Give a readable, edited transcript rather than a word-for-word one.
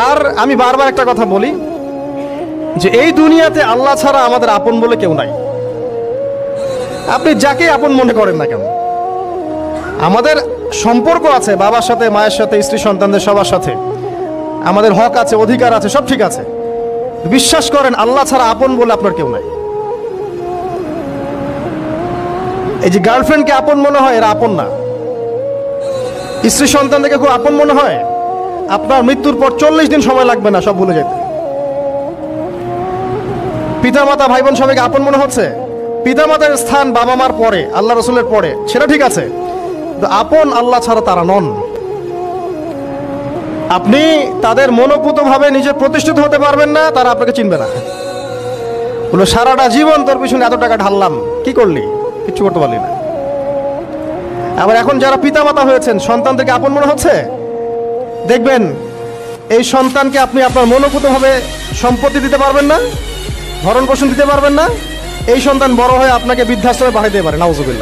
আর আমি বারবার একটা কথা বলি যে এই দুনিয়াতে আল্লাহ ছাড়া আমাদের আপন বলে কেউ নাই। আপনি যাকে আপন মনে করেন না কেন, আমাদের সম্পর্ক আছে বাবার সাথে, মায়ের সাথে, স্ত্রী সন্তানদের সবার সাথে, আমাদের হক আছে, অধিকার আছে, সব ঠিক আছে। বিশ্বাস করেন আল্লাহ ছাড়া আপন বলে আপনার কেউ নাই। এই যে গার্লফ্রেন্ডকে আপন মনে হয়, এরা আপন না। স্ত্রী সন্তানদেরকে খুব আপন মনে হয়, আপনার মৃত্যুর পর 40 দিন সময় লাগবে না সব ভুলে যেতে। পিতামাতা, ভাই বোন সবাইকে আপন মনে হচ্ছে। পিতামাতার স্থান বাবা মার পরে, আল্লাহ রসুলের পরে, সেটা ঠিক আছে, কিন্তু আপন আল্লাহ ছাড়া তারা নন। আপনি তাদের মনোপুতভাবে নিজে প্রতিষ্ঠিত হতে পারবেন না, তারা আপনাকে চিনবে না। বলে সারাটা জীবন তোর পিছনে এত টাকা ঢাললাম, কি করলি? কিচ্ছু করতে পারলি না। আবার এখন যারা পিতামাতা হয়েছেন, সন্তানদেরকে আপন মনে হচ্ছে, দেখবেন এই সন্তানকে আপনি আপনার মনোপুতভাবে সম্পত্তি দিতে পারবেন না, ভরণ পোষণ দিতে পারবেন না, এই সন্তান বড় হয়ে আপনাকে বৃদ্ধাশ্রমে পাঠাইতে পারে, নাউজুবিল্লাহ।